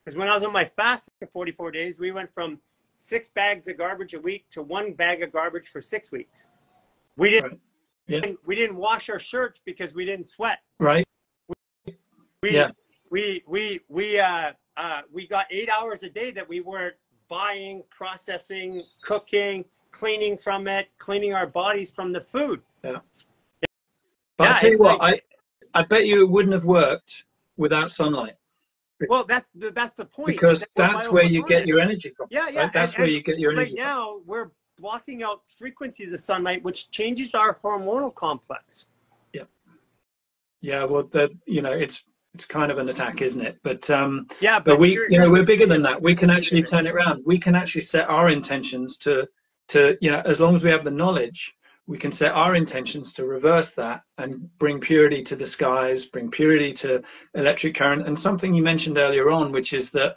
Because when I was on my fast for 44 days, we went from 6 bags of garbage a week to 1 bag of garbage for 6 weeks. We didn't wash our shirts because we didn't sweat. Right. We got 8 hours a day that we weren't buying, processing, cooking, cleaning from it, cleaning our bodies from the food. Yeah. But I'll tell you what, like, I bet you it wouldn't have worked without sunlight. Well, that's the point. Because that's where you get your energy from. Yeah, yeah. Right? That's where you get your energy from. Right now, we're blocking out frequencies of sunlight, which changes our hormonal complex. Yeah. Yeah, well, you know, it's kind of an attack, isn't it? But but we, you know, we're bigger than that. We can actually turn it around. We can actually set our intentions to, you know, as long as we have the knowledge, we can set our intentions to reverse that and bring purity to the skies, bring purity to electric current. And something you mentioned earlier on, which is that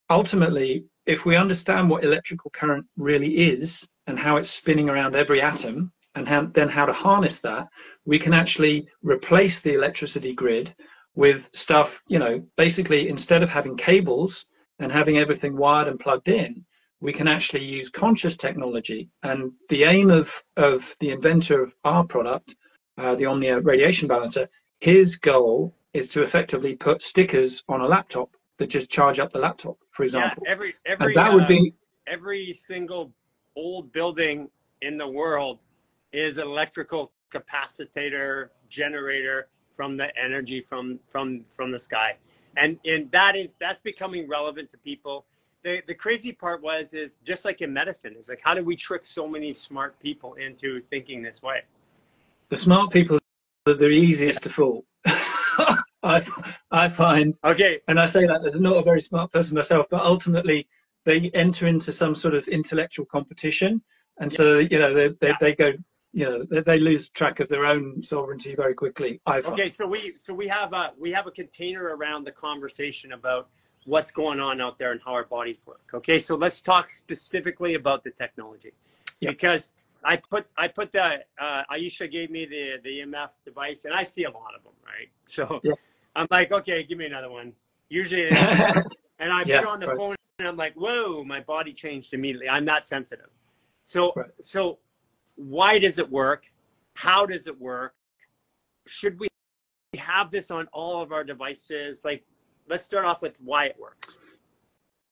ultimately, if we understand what electrical current really is and how it's spinning around every atom, and then how to harness that, we can actually replace the electricity grid with stuff, you know, basically instead of having cables and having everything wired and plugged in, we can actually use conscious technology. And the aim of the inventor of our product, the Omnia Radiation Balancer, his goal is to effectively put stickers on a laptop that just charge up the laptop, for example. Yeah, and that would be every single old building in the world is an electrical capacitor generator from the energy from the sky, and that's becoming relevant to people. The crazy part is just like in medicine, is like, how do we trick so many smart people into thinking this way? The smart people are the easiest to fool. I find, okay, and I say that as not a very smart person myself, but ultimately they enter into some sort of intellectual competition, and so you know they go, you know, they lose track of their own sovereignty very quickly. Okay, so we have a container around the conversation about what's going on out there and how our bodies work. Okay, so let's talk specifically about the technology, because I put the Aisha gave me the EMF device, and I see a lot of them, right? So I'm like, okay, give me another one. Usually, and I put it on the phone, and I'm like, whoa, my body changed immediately. I'm that sensitive. So so why does it work? How does it work? Should we have this on all of our devices? Like, let's start off with why it works.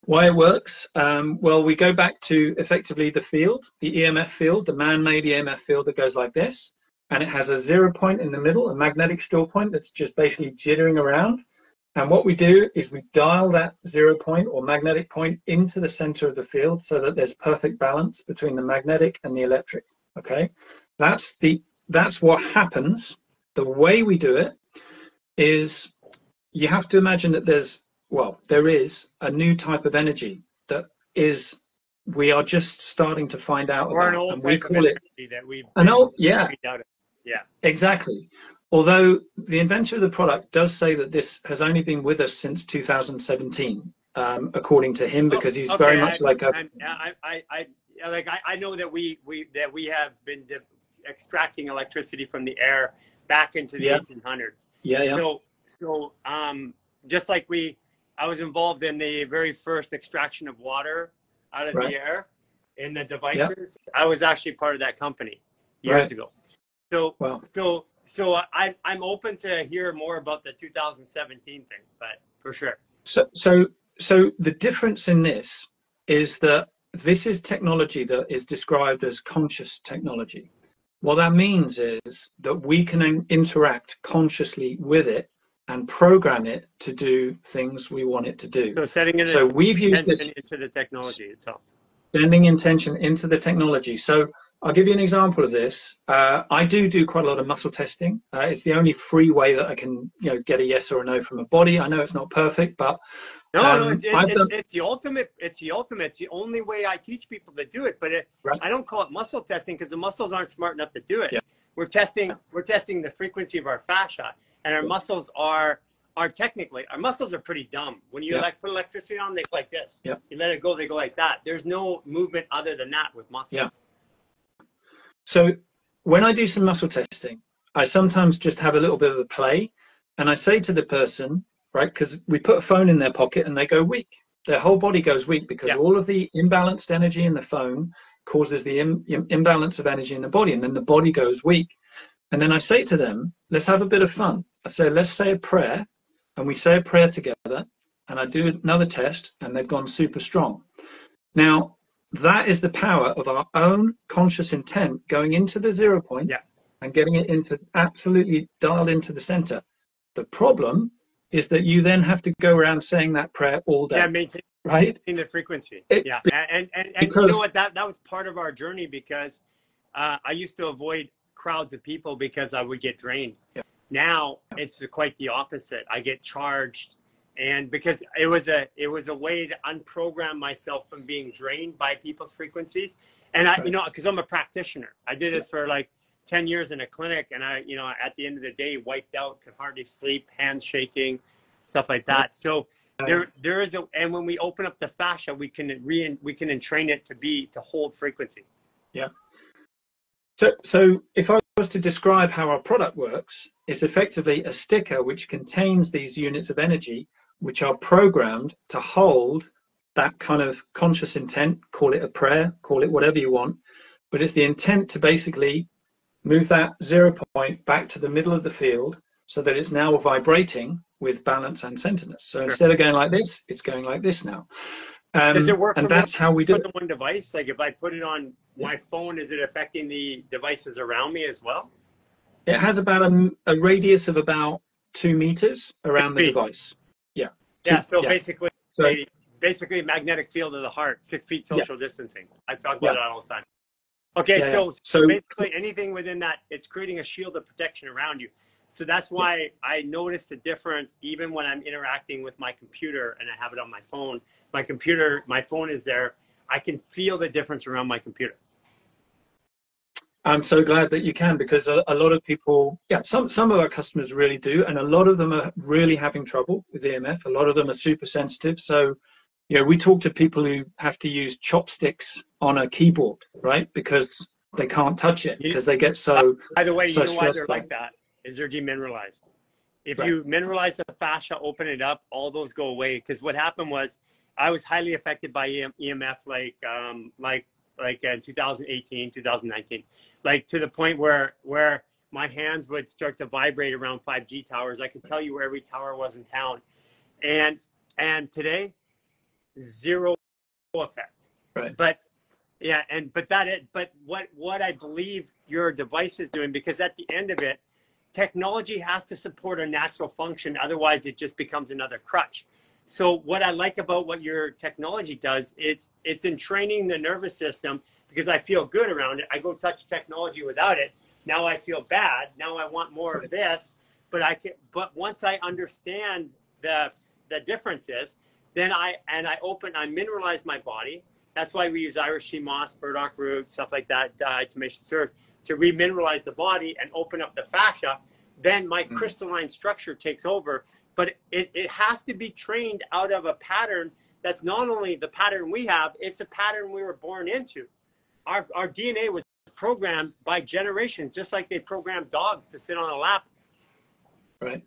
Why it works? Well, we go back to effectively the field, the EMF field, the man-made EMF field that goes like this, and it has a 0 point in the middle, a magnetic still point that's just basically jittering around. And what we do is we dial that 0 point or magnetic point into the center of the field so that there's perfect balance between the magnetic and the electric. Okay, that's what happens. The way we do it is, you have to imagine that there is a new type of energy that is, we are just starting to find out or about, an old and we type call of it energy that we've yeah, exactly. Although the inventor of the product does say that this has only been with us since 2017, according to him, because he's very much like a. I know that we have been extracting electricity from the air back into the 1800s. Yeah. So just like I was involved in the very first extraction of water out of the air in the devices. I was actually part of that company years ago. So, I'm open to hear more about the 2017 thing, but for sure. So the difference in this is that this is technology that is described as conscious technology. What that means is that we can interact consciously with it and program it to do things we want it to do. So setting it we've used it into the technology itself. Sending intention into the technology. So I'll give you an example of this. I do quite a lot of muscle testing. It's the only free way that I can, get a yes or a no from a body. I know it's not perfect, but it's the ultimate. It's the only way I teach people to do it. But I don't call it muscle testing because the muscles aren't smart enough to do it. Yeah. We're testing the frequency of our fascia, and our muscles are technically, our muscles are pretty dumb. When you put electricity on, they go like this. Yeah. You let it go, they go like that. There's no movement other than that with muscles. Yeah. So when I do some muscle testing, I sometimes just have a little bit of a play, and I say to the person, right, because we put a phone in their pocket and they go weak. Their whole body goes weak because all of the imbalanced energy in the phone causes the imbalance of energy in the body, and then the body goes weak. And then I say to them, let's have a bit of fun. I say, let's say a prayer, and we say a prayer together, and I do another test, and they've gone super strong. Now, that is the power of our own conscious intent going into the 0 point and getting it into absolutely dialed into the center. The problem is that you then have to go around saying that prayer all day. Yeah, maintain the frequency. And you know what? That was part of our journey because I used to avoid crowds of people because I would get drained. Yeah. Now it's quite the opposite. I get charged, and because it was a way to unprogram myself from being drained by people's frequencies. And because I'm a practitioner, I did this for like 10 years in a clinic, and I, at the end of the day, wiped out, could hardly sleep, hands shaking, stuff like that. So there is and when we open up the fascia, we can entrain it to hold frequency. Yeah. So if I was to describe how our product works, it's effectively a sticker which contains these units of energy, which are programmed to hold that kind of conscious intent. Call it a prayer, call it whatever you want, but it's the intent to basically move that 0 point back to the middle of the field so that it's now vibrating with balance and centeredness. So instead of going like this, it's going like this now. Does it work? And that's how we do it. The one device, like if I put it on my phone, is it affecting the devices around me as well? It has about a radius of about 2 meters around the device. Yeah. Yeah. So basically, basically magnetic field of the heart, 6 feet social distancing. I talk about that all the time. Okay, so basically anything within that, it's creating a shield of protection around you. So that's why I notice the difference even when I'm interacting with my computer and I have it on my phone. My phone is there. I can feel the difference around my computer. I'm so glad that you can, because a lot of people, some of our customers really do, and a lot of them are really having trouble with EMF. A lot of them are super sensitive. So we talk to people who have to use chopsticks on a keyboard, right? Because they can't touch it because they get so. By the way, you know why they're like that? Is they're demineralized. If you mineralize the fascia, open it up, all those go away. Because what happened was, I was highly affected by EMF, like in 2018, 2019, like to the point where my hands would start to vibrate around 5G towers. I could tell you where every tower was in town, and today. Zero effect. Right. But what I believe your device is doing, because at the end of it, technology has to support a natural function, otherwise it just becomes another crutch. So what I like about what your technology does, it's entraining the nervous system, because I feel good around it. I go touch technology without it. Now I feel bad. Now I want more of this, but once I understand the differences, then I mineralize my body. That's why we use Irish sea moss, burdock root, stuff like that, diatomaceous surf, to remineralize the body and open up the fascia. Then my crystalline structure takes over. But it has to be trained out of a pattern that's not only the pattern we have, it's a pattern we were born into. Our DNA was programmed by generations, just like they programmed dogs to sit on a lap. Right.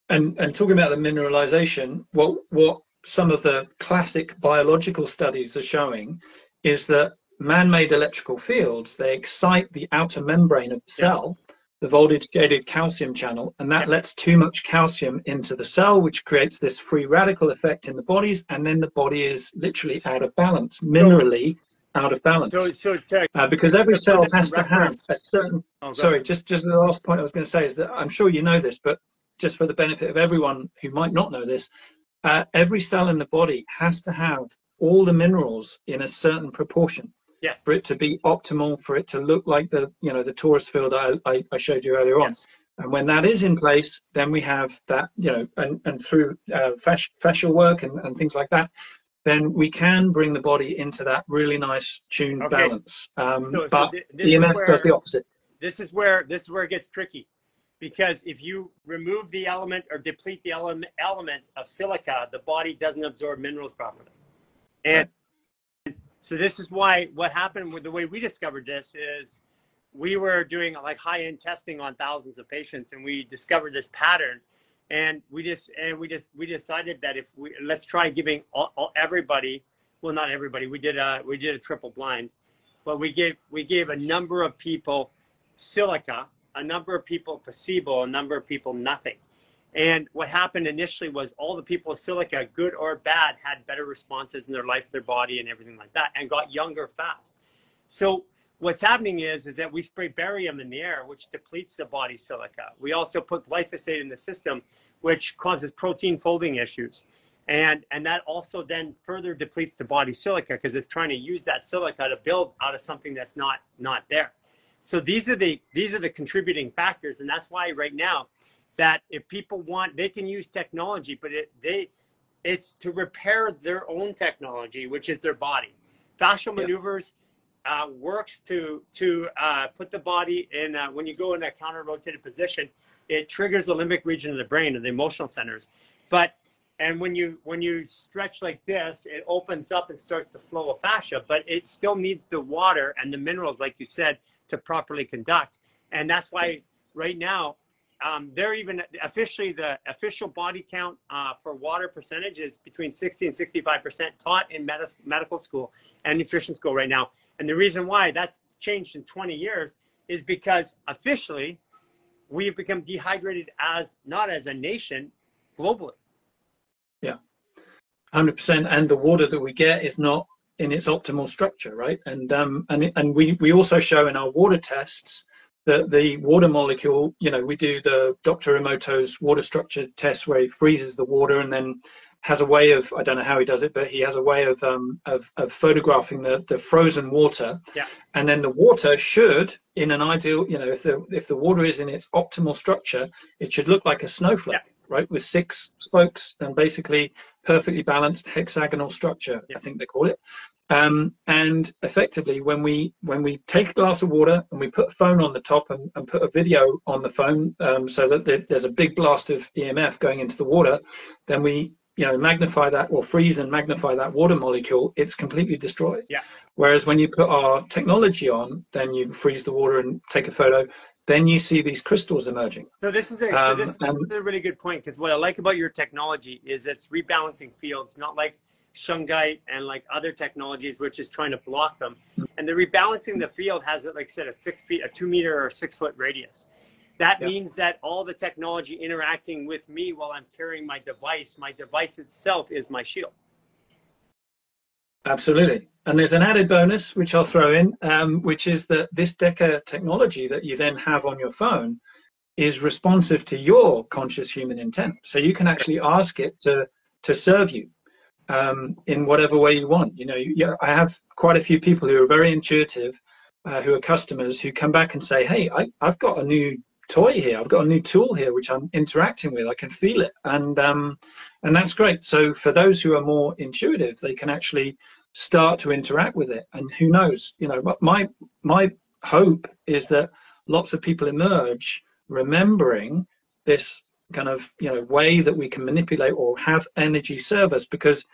And talking about the mineralization, what some of the classic biological studies are showing is that man-made electrical fields, they excite the outer membrane of the cell, the voltage-gated calcium channel, and that lets too much calcium into the cell, which creates this free radical effect in the bodies, and then the body is literally out of balance, minerally out of balance. Because every cell has to have a certain... Sorry, just the last point I was going to say is that I'm sure you know this, but just for the benefit of everyone who might not know this, every cell in the body has to have all the minerals in a certain proportion for it to be optimal, for it to look like the torus field I showed you earlier on. And when that is in place, then we have that, and through fascial work and things like that, then we can bring the body into that really nice tuned balance. But EMF does the opposite. This is where it gets tricky. Because if you remove the element or deplete the element of silica, the body doesn't absorb minerals properly. And so this is why what happened with the way we discovered this is we were doing like high-end testing on thousands of patients, and we discovered this pattern. And we decided that let's try giving everybody, well, not everybody, we did a triple blind, but we gave a number of people silica, a number of people placebo, a number of people nothing. And what happened initially was all the people with silica, good or bad, had better responses in their life, their body, and everything like that, and got younger fast. So what's happening is that we spray barium in the air, which depletes the body silica. We also put glyphosate in the system, which causes protein folding issues. And that also then further depletes the body silica because it's trying to use that silica to build out of something that's not there. So these are the contributing factors, and that's why right now that if people want, they can use technology, but it's to repair their own technology, which is their body. Fascial maneuvers works to put the body in when you go in a counter-rotated position, it triggers the limbic region of the brain and the emotional centers. And when you stretch like this, it opens up and starts the flow of fascia, but it still needs the water and the minerals, like you said, to properly conduct. And that's why right now, they're even officially, the official body count for water percentage is between 60 and 65% taught in medical school and nutrition school right now. And the reason why that's changed in 20 years is because officially we have become dehydrated not as a nation, globally. Yeah, 100%. And the water that we get is not in its optimal structure, right? And we also show in our water tests that the water molecule, we do the Dr. Emoto's water structure test where he freezes the water and then has a way of, I don't know how he does it, but he has a way of photographing the frozen water. Yeah. And then the water should, in an ideal, if the water is in its optimal structure, it should look like a snowflake, right? With 6 spokes and basically perfectly balanced hexagonal structure, I think they call it. And effectively, when we take a glass of water and we put a phone on the top and put a video on the phone, so that there's a big blast of EMF going into the water, then we magnify that or freeze and magnify that water molecule, it's completely destroyed. Yeah. Whereas when you put our technology on, then you freeze the water and take a photo, then you see these crystals emerging. So this is a really good point, because what I like about your technology is it's rebalancing fields, not like shungite and like other technologies, which is trying to block them. And the rebalancing the field has, like I said, a 2 meter or 6 foot radius. That means that all the technology interacting with me while I'm carrying my device itself is my shield. Absolutely. And there's an added bonus, which I'll throw in, which is that this DECA technology that you then have on your phone is responsive to your conscious human intent. So you can actually ask it to serve you in whatever way you want. I have quite a few people who are very intuitive, who are customers, who come back and say, hey, I've got a new toy here, I've got a new tool here which I'm interacting with, I can feel it, and that's great. So for those who are more intuitive, they can actually start to interact with it, and who knows, my hope is that lots of people emerge remembering this kind of way that we can manipulate or have energy serve us. Because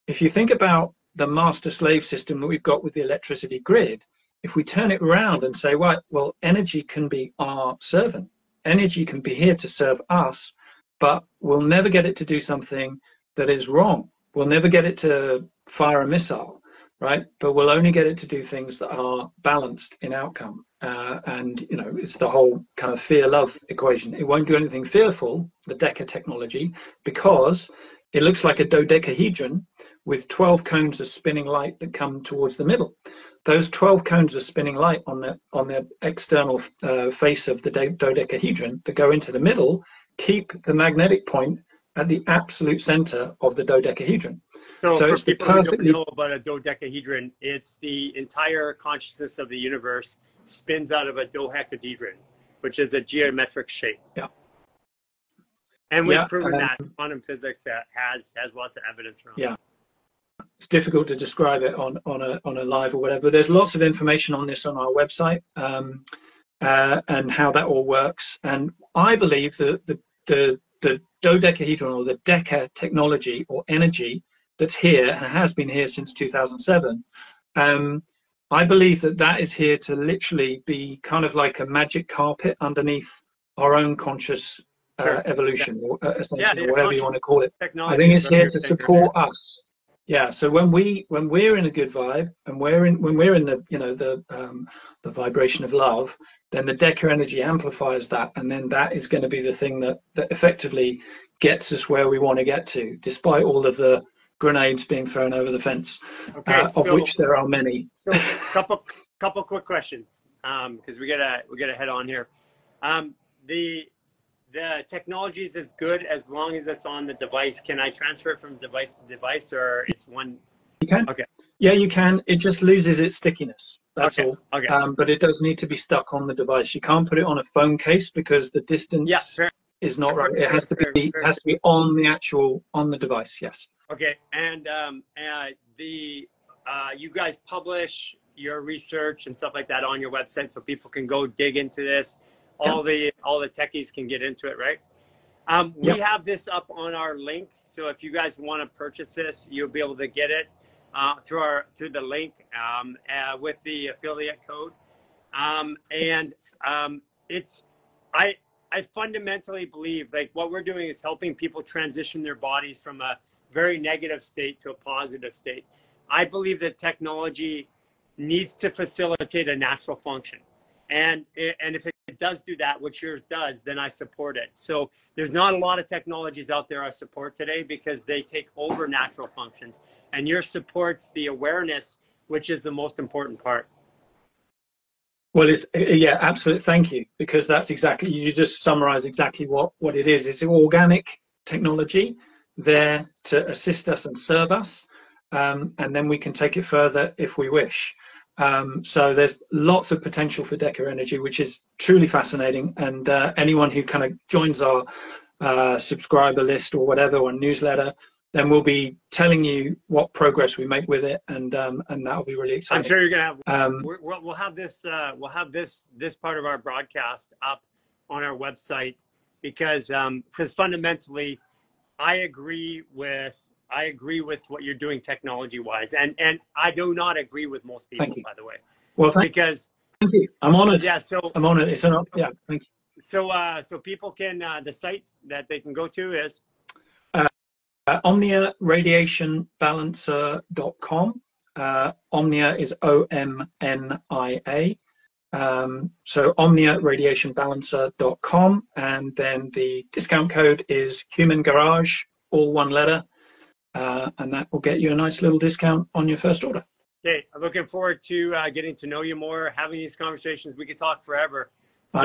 if you think about the master slave system that we've got with the electricity grid, if we turn it around and say, well, energy can be our servant, energy can be here to serve us, but we'll never get it to do something that is wrong. We'll never get it to fire a missile, right? But we'll only get it to do things that are balanced in outcome. And, you know, it's the whole kind of fear-love equation. It won't do anything fearful, the Deca technology, because it looks like a dodecahedron with 12 cones of spinning light that come towards the middle. Those 12 cones of spinning light on the external face of the dodecahedron that go into the middle keep the magnetic point at the absolute center of the dodecahedron. So for it's the people who don't perfectly know about a dodecahedron, it's the entire consciousness of the universe spins out of a dodecahedron, which is a geometric shape. Yeah. And we've proven that quantum physics has lots of evidence around it. It's difficult to describe it on a live or whatever. There's lots of information on this on our website, and how that all works. And I believe that the dodecahedron, or the Deca technology or energy that's here and has been here since 2007, I believe that is here to literally be kind of like a magic carpet underneath our own conscious evolution, or ascension, or whatever you want to call it. I think it's here to support us. Yeah. So when we're in a good vibe, and when we're in the, you know, the vibration of love, then the Deca energy amplifies that, and then that is going to be the thing that effectively gets us where we want to get to, despite all of the grenades being thrown over the fence, of which there are many. So couple quick questions, because we gotta head on here. The technology is as good as long as it's on the device. Can I transfer it from device to device, or it's one? You can. Okay. Yeah, you can. It just loses its stickiness. That's all. Okay. But it does need to be stuck on the device. You can't put it on a phone case because the distance is not right. It has to be on the device. Yes. Okay. And you guys publish your research and stuff like that on your website, so people can go dig into this. All the techies can get into it, right? We have this up on our link, so if you guys want to purchase this, you'll be able to get it through the link with the affiliate code. I fundamentally believe, like, what we're doing is helping people transition their bodies from a very negative state to a positive state. I believe that technology needs to facilitate a natural function. And if it does do that, which yours does, then I support it. So there's not a lot of technologies out there I support today because they take over natural functions. And yours supports the awareness, which is the most important part. Well, yeah, absolutely. Thank you. Because that's exactly, you just summarize exactly what it is. It's an organic technology there to assist us and serve us. And then we can take it further if we wish. So there's lots of potential for Deca energy, which is truly fascinating. And anyone who kind of joins our subscriber list or whatever, or newsletter, then we'll be telling you what progress we make with it, and that'll be really exciting. I'm sure you're gonna have. We'll have this part of our broadcast up on our website because fundamentally, I agree with what you're doing technology-wise, and I do not agree with most people, by the way. Well, thank you. I'm honored. Yeah, so I'm honored. It's an yeah. Thank you. So people can the site that they can go to is Omnia Radiation Balancer.com. Omnia is OMNIA. So Omnia Radiation Balancer.com, and then the discount code is Human Garage, all one letter. And that will get you a nice little discount on your first order. Okay, I'm looking forward to getting to know you more, having these conversations. We could talk forever. So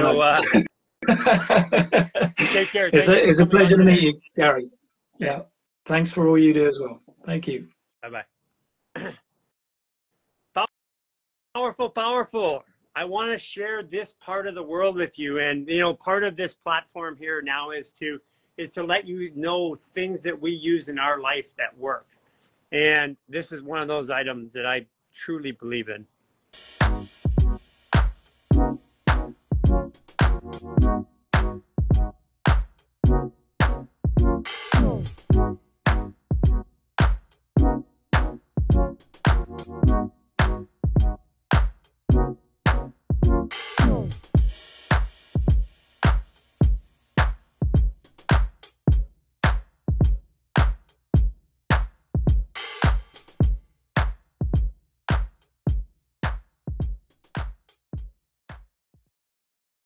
take care. It's a pleasure to meet you, Gary. Yeah. Thanks for all you do as well. Thank you. Bye-bye. Powerful. I want to share this part of the world with you. And, you know, part of this platform here now is to let you know things that we use in our life that work. And this is one of those items that I truly believe in.